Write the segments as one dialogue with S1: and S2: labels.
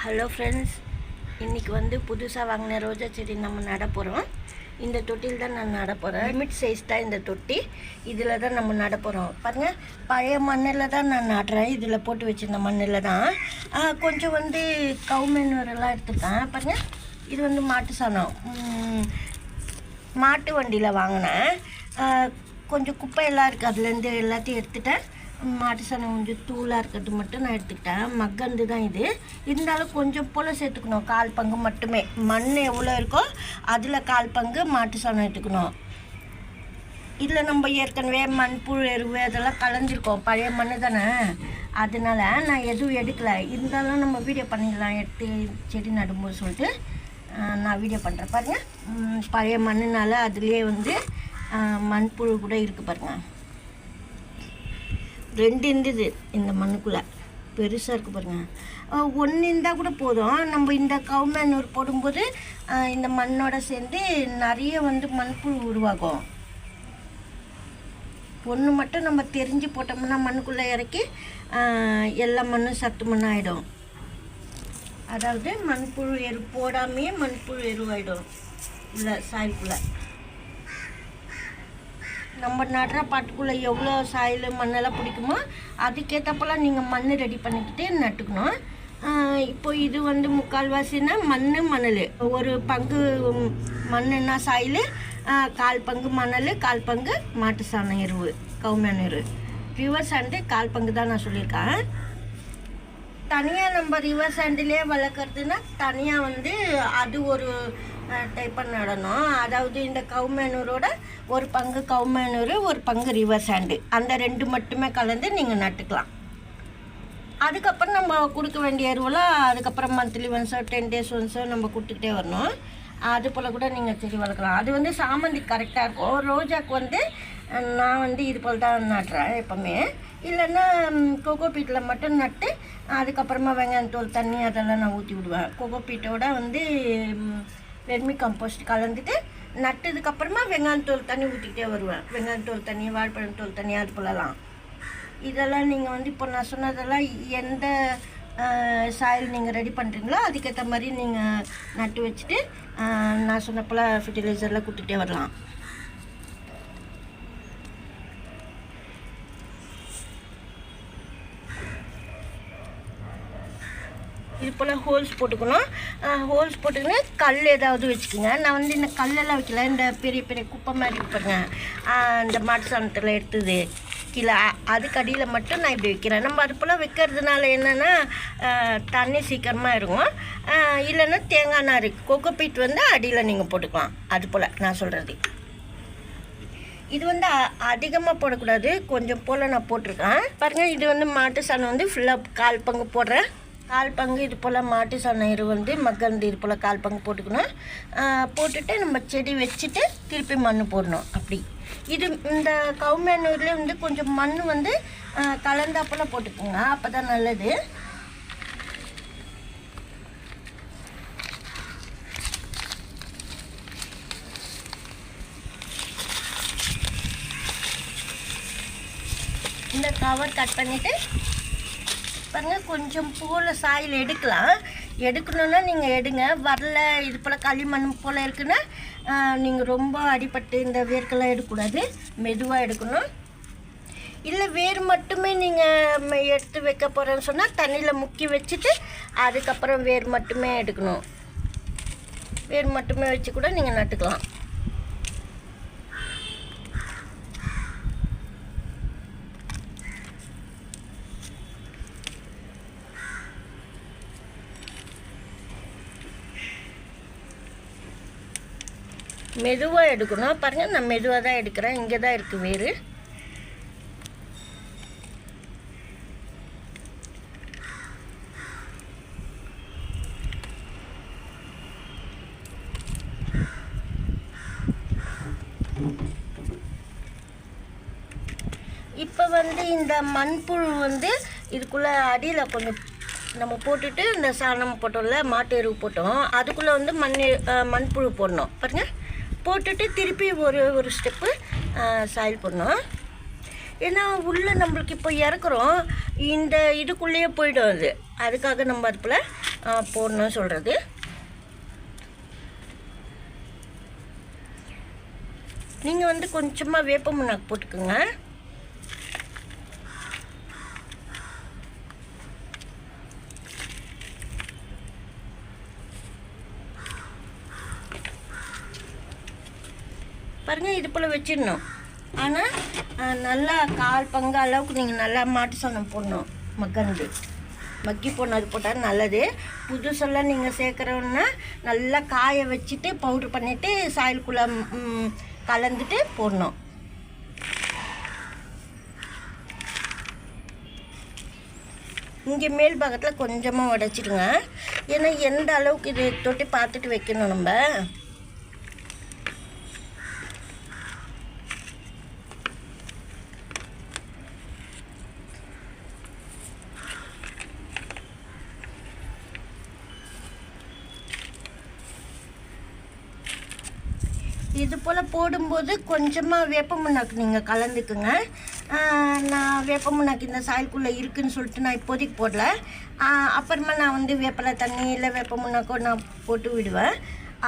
S1: Hello friends, இன்றைக்கி வந்து புதுசாக வாங்கின ரோஜா செடி நம்ம நட போகிறோம். இந்த தொட்டியில் தான் நான் நட போகிறேன். லிமிட் சைஸ் தான் இந்த தொட்டி. இதில் தான் நம்ம நட போகிறோம். பாருங்கள், பழைய மண்ணில் தான் நான் நடுறேன். இதில் போட்டு வச்சுருந்த மண்ணில் தான் கொஞ்சம் வந்து கவுமென்னுரெல்லாம் எடுத்துருக்கேன். பாருங்கள், இது வந்து மாட்டு சாணம், மாட்டு வண்டியில் வாங்கினேன். கொஞ்சம் குப்பையெல்லாம் இருக்குது, அதுலேருந்து எல்லாத்தையும் எடுத்துட்டேன். மாட்டு சாணம் கொஞ்சம் தூளாக இருக்கிறது மட்டும் நான் எடுத்துக்கிட்டேன். மக்கந்து தான் இது. இருந்தாலும் கொஞ்சம் போல் சேர்த்துக்கணும், 1/4 பங்கு மட்டுமே. மண் எவ்வளோ இருக்கோ அதில் 1/4 பங்கு மாட்டு சாணம் எடுத்துக்கணும். இதில் நம்ம ஏற்கனவே மண்புழு எருவு அதெல்லாம் கலந்துருக்கோம், பழைய மண் தானே, அதனால் நான் எதுவும் எடுக்கலை. இருந்தாலும் நம்ம வீடியோ பண்ணிடலாம், எடுத்து செடி நடும்போது சொல்லிட்டு நான் வீடியோ பண்ணுறேன். பாருங்கள், பழைய மண்ணுனால அதுலேயே வந்து மண்புழு கூட இருக்குது. பாருங்கள், 2 இருந்தது இந்த மண்ணுக்குள்ளே, பெருசாக இருக்குது பாருங்கள். 1 இருந்தால் கூட போதும். நம்ம இந்த கவுமென்னூர் போடும்போது இந்த மண்ணோட சேர்ந்து நிறைய வந்து மண்புழு உருவாகும். 1 மட்டும் நம்ம தெரிஞ்சு போட்டோம்னா மண்ணுக்குள்ளே இறக்கி எல்லா மண்ணும் சத்து மண் ஆகிடும். அதாவது மண்புழு எரு போடாமையே மண்புழு எருவாயிடும் இல்லை சாயலுக்குள்ளே. நம்ம நடுற பாட்டுக்குள்ளே எவ்வளோ சாயில் மண்ணெல்லாம் பிடிக்குமோ அதுக்கேற்றப்பெல்லாம் நீங்கள் மண் ரெடி பண்ணிக்கிட்டு நட்டுக்கணும். இப்போ இது வந்து 3/4வாசின்னா மணல், 1 பங்கு மண்ணுன்னா சாயில், 1/4 பங்கு மணல், 1/4 பங்கு மாட்டு சாணம் எருவு, கவுமென்னூர். ரிவர் சாண்டு 1/4 பங்கு தான் நான் சொல்லியிருக்கேன். தனியாக நம்ம ரிவர் சாண்டிலே வளர்க்குறதுன்னா தனியாக வந்து அது ஒரு டைப்பாக நடணும். அதாவது இந்த கவுமென்னூரோட 1 பங்கு கவுமென்னூர், 1 பங்கு ரிவர் சாண்டு, அந்த 2 மட்டுமே கலந்து நீங்கள் நட்டுக்கலாம். அதுக்கப்புறம் நம்ம கொடுக்க வேண்டிய எருவெல்லாம் அதுக்கப்புறம் மந்த்லி ஒன்ஸோ 10 days ஒன்ஸோ நம்ம கொடுத்துக்கிட்டே வரணும். அது போல் கூட நீங்கள் செடி வளர்க்கலாம். அது வந்து சாமந்தி கரெக்டாக இருக்கும். ரோஜாக்கு வந்து நான் வந்து இது போல் தான் நடுறேன் எப்போவுமே. இல்லைன்னா கோகோ பீட்டில் மட்டும் நட்டு அதுக்கப்புறமா வெங்காயத்தோல் தண்ணி அதெல்லாம் நான் ஊற்றி விடுவேன். கோகோ பீட்டோட வந்து வெர்மி கம்போஸ்ட் கலந்துட்டு நட்டதுக்கப்புறமா வெங்காயத்தோல் தண்ணி ஊற்றிக்கிட்டே வருவேன். வெங்காயத்தோல் தண்ணி, வாழைப்பழத்தோல் தண்ணி, அது போலலாம். இதெல்லாம் நீங்கள் வந்து இப்போ நான் சொன்னதெல்லாம் எந்த சாயில் நீங்கள் ரெடி பண்ணுறீங்களோ அதுக்கேற்ற மாதிரி நீங்கள் நட்டு வச்சுட்டு நான் சொன்னப்போல் ஃபெர்டிலைசர்லாம் கொடுத்துட்டே வரலாம். இது போல் ஹோல்ஸ் போட்டுக்கணும். ஹோல்ஸ் போட்டுக்கின்னு கல் ஏதாவது வச்சுக்கோங்க. நான் வந்து இந்த கல்லெல்லாம் வைக்கல, இந்த பெரிய பெரிய குப்பை மாதிரி இருப்பாங்க, இந்த மாட்டு சாணத்தில் எடுத்தது கீழே, அதுக்கு அடியில் மட்டும் நான் இப்படி வைக்கிறேன். நம்ம அது போல் வைக்கிறதுனால என்னென்னா தண்ணி சீக்கிரமாக இருக்கும். இல்லைன்னா தேங்காய் நார், கோகோ பீட் வந்து அடியில் நீங்கள் போட்டுக்கலாம். அது போல் நான் சொல்கிறது. இது வந்து அதிகமாக போடக்கூடாது, கொஞ்சம் போல் நான் போட்டிருக்கேன். பாருங்கள், இது வந்து மாட்டு சாணம் வந்து ஃபுல்லாக 1/4 பங்கு போடுறேன். 1/4 பங்கு இது போல் மாட்டு சாணம் எரு வந்து மக்கந்து இது போல் 1/4 பங்கு போட்டுக்கணும். போட்டுட்டு நம்ம செடி வச்சுட்டு திருப்பி மண் போடணும். அப்படி இது இந்த கவுமென்னூர்லேயே வந்து கொஞ்சம் மண் வந்து கலந்தாப்போல் போட்டுக்கோங்க, அப்போ தான் நல்லது. இந்த கவர் கட் பண்ணிவிட்டு பாருங்கள், கொஞ்சம் போல் சாயில் எடுக்கணுன்னா நீங்கள் எடுங்க. வரல இது போல் களிமண் போல் இருக்குன்னா நீங்கள் ரொம்ப அடிபட்டு இந்த வேர்க்கெல்லாம் எடுக்கக்கூடாது, மெதுவாக எடுக்கணும். இல்லை வேர் மட்டுமே நீங்கள் எடுத்து வைக்க போகிறேன்னு சொன்னால் தண்ணியில் முக்கி வச்சுட்டு அதுக்கப்புறம் வேர் மட்டுமே எடுக்கணும். வேர் மட்டுமே வச்சு கூட நீங்கள் நட்டுக்கலாம். மெதுவாக எடுக்கணும். பாருங்கள், நான் மெதுவாக தான் எடுக்கிறேன். இங்கே தான் இருக்குது வேர். இப்போ வந்து இந்த மண்புழு வந்து இதுக்குள்ளே அடியில் கொஞ்சம் நம்ம போட்டுட்டு இந்த சாணம் போட்டோம்ல, மாட்டு எருவு போட்டோம், அதுக்குள்ளே வந்து மண்புழு போடணும். பாருங்கள், போட்டுட்டு திருப்பி ஒரு ஸ்டெப்பு சாயில் போடணும். ஏன்னா உள்ளே நம்மளுக்கு இப்போ இறக்குறோம், இந்த இதுக்குள்ளேயே போய்டும் அது. அதுக்காக நம்ம அது போல் போடணும் சொல்கிறது. நீங்கள் வந்து கொஞ்சமாக வேப்ப முன்னாக்கு போட்டுக்குங்க. பாருங்கள், இது போல் வச்சிடணும். ஆனால் நல்லா 1/4 பங்கு அளவுக்கு நீங்கள் நல்லா மாட்டு சாணம் போடணும். மக்கி போனது போட்டால் நல்லது. புதுசெல்லாம் நீங்கள் சேர்க்குறோன்னா நல்லா காய வச்சுட்டு பவுட்ரு பண்ணிவிட்டு சாயலுக்குள்ளே கலந்துட்டு போடணும். இங்கே மேல் பாகத்தில் கொஞ்சமாக உடைச்சிடுங்க. ஏன்னா எந்த அளவுக்கு இது தொட்டி பார்த்துட்டு வைக்கணும் நம்ம. இது போல் போடும்போது கொஞ்சமாக வேப்ப முன்னாக்கு நீங்கள் கலந்துக்குங்க. நான் வேப்ப முன்னாக்கு இந்த சாயலுக்குள்ளே இருக்குதுன்னு சொல்லிட்டு நான் இப்போதைக்கு போடல. அப்புறமா நான் வந்து வேப்பலை தண்ணி இல்லை வேப்ப முன்னாக்கோ நான் போட்டு விடுவேன்.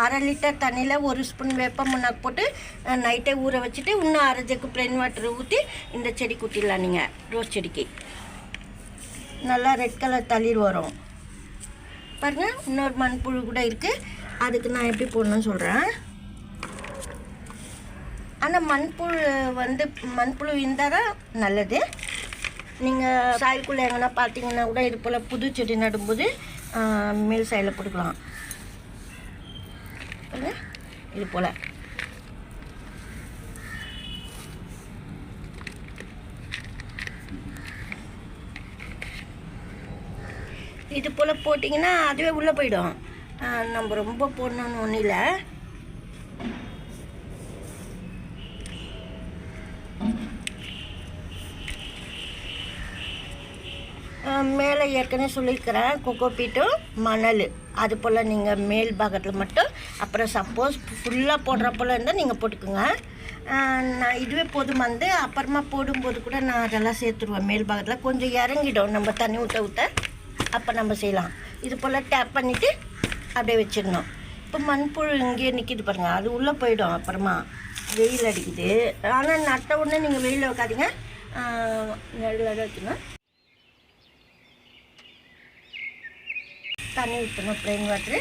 S1: 1/2 லிட்டர் தண்ணியில் 1 ஸ்பூன் வேப்ப முன்னாக்கு போட்டு நைட்டே ஊற வச்சுட்டு இன்னும் 1/2 ஜக்கு ப்ளைன் வாட்டர் ஊற்றி இந்த செடி குத்திடலாம். நீங்கள் ரோஸ் செடிக்கு நல்லா ரெட் கலர் தளிர் வரும். பாருங்கள், இன்னொரு மண்புழு கூட இருக்குது. அதுக்கு நான் எப்படி போடணும்னு சொல்கிறேன். ஆனால் மண்புழு இருந்தால் தான் நல்லது. நீங்கள் சாயலுக்குள்ளே எங்கன்னா பார்த்தீங்கன்னா கூட இது போல் புது செடி நடும்போது மேல் சாயலில் போட்டுக்கலாம். இது போல் போட்டிங்கன்னா அதுவே உள்ளே போயிடும். நம்ம ரொம்ப போடணுன்னு ஒன்றும் இல்லை. மேலே ஏற்கனவே சொல்லியிருக்கிறேன், கொக்கோ பீட்டும் மணல் அது போல் நீங்கள் மேல் பாகத்தில் மட்டும். அப்புறம் சப்போஸ் ஃபுல்லாக போடுற போல் இருந்தால் நீங்கள் போட்டுக்குங்க. நான் இதுவே போதுமானது. அப்புறமா போடும்போது கூட நான் அதெல்லாம் சேர்த்துருவேன். மேல் பாகத்தில் கொஞ்சம் இறங்கிடும் நம்ம தண்ணி ஊற்ற அப்போ நம்ம செய்யலாம். இது போல் டேப் பண்ணிவிட்டு அப்படியே வச்சிடணும். இப்போ மண்புழு இங்கேயே நிற்கிது பாருங்கள், அது உள்ளே போயிடும். அப்புறமா வெயில் அடிக்குது. ஆனால் நட்ட உடனே நீங்கள் வெயிலில் வைக்காதீங்க, நடுவில் வைக்கணும். தண்ணி ஊற்றணும், ப்ளைன் வாட்ரு.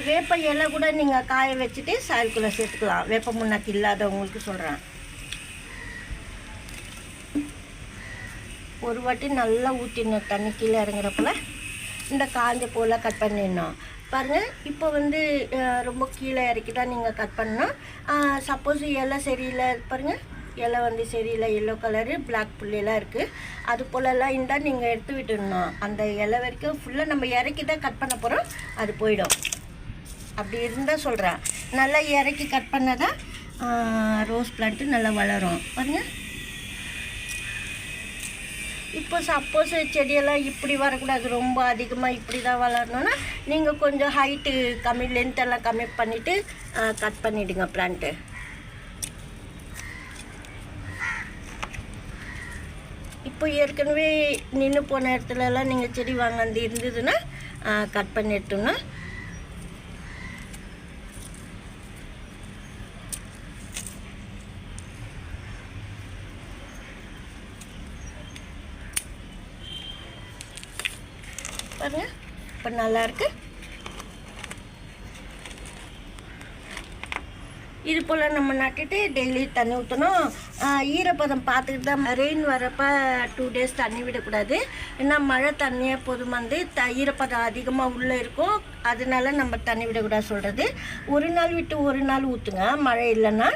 S1: வேப்ப இலை கூட நீங்கள் காய வச்சுட்டு சாயலுக்குள்ளே சேர்த்துக்கலாம். வேப்ப முன்னாக்கு இல்லாதவங்களுக்கு சொல்கிறேன். ஒரு வாட்டி நல்லா ஊற்றிடணும் தண்ணி கீழே இறங்குறப்பல. இந்த காஞ்ச பூவெல்லாம் கட் பண்ணிடணும். பாருங்கள், இப்போ வந்து ரொம்ப கீழே இறக்கி தான் நீங்கள் கட் பண்ணணும். சப்போஸ் இலை சரியில்லை பாருங்கள், இலை வந்து சரியில்லை, எல்லோ கலரு பிளாக் புள்ளியெல்லாம் இருக்குது. அது போலலாம் இருந்தால் நீங்கள் எடுத்து விட்டுடணும். அந்த இலை வரைக்கும் ஃபுல்லாக நம்ம இறக்கி தான் கட் பண்ண போகிறோம், அது போயிடும். அப்படி இருந்தால் சொல்கிறேன். நல்லா இறக்கி கட் பண்ணால் தான் ரோஸ் பிளான்ட்டு நல்லா வளரும். பாருங்கள், இப்போ சப்போஸ் செடியெல்லாம் இப்படி வரக்கூடாது, ரொம்ப அதிகமாக இப்படி தான் வளரணுன்னா நீங்கள் கொஞ்சம் ஹைட்டு கம்மி, லென்த்தெல்லாம் கம்மி பண்ணிவிட்டு கட் பண்ணிவிடுங்க பிளான்ட்டு. இப்போ ஏற்கனவே நின்று போன இடத்துலலாம் நீங்கள் செடி வாங்கி இருந்ததுன்னா கட் பண்ணி எடுத்தோன்னா பாருங்க, இப்போ நல்லாயிருக்கு. இது போல் நம்ம நட்டுட்டு டெய்லி தண்ணி ஊற்றணும். ஈரப்பதம் பார்த்துக்கிட்டு தான். ரெயின் வரப்போ 2 days தண்ணி விடக்கூடாது. ஏன்னா மழை தண்ணியை எப்போதும் வந்து ஈரப்பதம் அதிகமாக உள்ளே இருக்கும், அதனால நம்ம தண்ணி விடக்கூடாது சொல்கிறது. ஒரு நாள் விட்டு ஒரு நாள் ஊற்றுங்க, மழை இல்லைன்னா.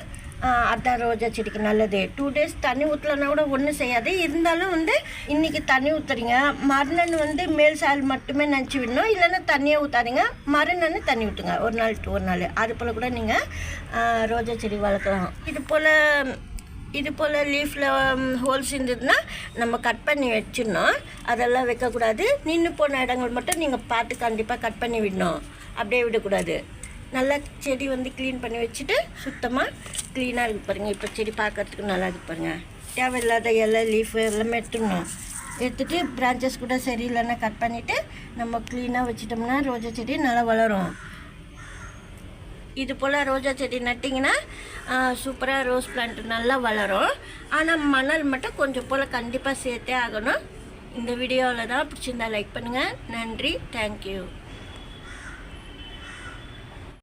S1: அதுதான் ரோஜா செடிக்கு நல்லது. 2 days தண்ணி ஊற்றலன்னா கூட ஒன்றும் செய்யாது. இருந்தாலும் வந்து இன்றைக்கி தண்ணி ஊற்றுறீங்க, மறுநாள் வந்து மேல் சாயல் மட்டுமே நினச்சி விடணும். இல்லைன்னா தண்ணியே ஊற்றாதீங்க, மறுநாள் தண்ணி ஊற்றுங்க. ஒரு நாள் டு ஒரு நாள். அது போல் கூட நீங்கள் ரோஜா செடி வளர்க்கலாம். இது போல் லீஃபில் ஹோல்ஸ் இருந்ததுன்னா நம்ம கட் பண்ணி வச்சிடணும். அதெல்லாம் வைக்கக்கூடாது. நின்று போன இடங்கள் மட்டும் நீங்கள் பார்த்து கண்டிப்பாக கட் பண்ணி விடணும், அப்படியே விடக்கூடாது. நல்லா செடி வந்து க்ளீன் பண்ணி வச்சுட்டு சுத்தமாக க்ளீனாக இருக்குது பாருங்கள். இப்போ செடி பார்க்குறதுக்கு நல்லா இருக்குது பாருங்கள். தேவையில்லாத இலை லீஃபு எல்லாமே எடுத்துடணும். எடுத்துகிட்டு பிரான்ச்சஸ் கூட சரியில்லைன்னா கட் பண்ணிவிட்டு நம்ம க்ளீனாக வச்சிட்டோம்னா ரோஜா செடி நல்லா வளரும். இது போல் ரோஜா செடி நட்டிங்கன்னா சூப்பராக ரோஸ் பிளான்ட் நல்லா வளரும். ஆனால் மணல் மட்டும் கொஞ்சம் போல் கண்டிப்பாக சேர்த்தே ஆகணும். இந்த வீடியோவில் தான் பிடிச்சிருந்தா லைக் பண்ணுங்கள். நன்றி, தேங்க்யூ.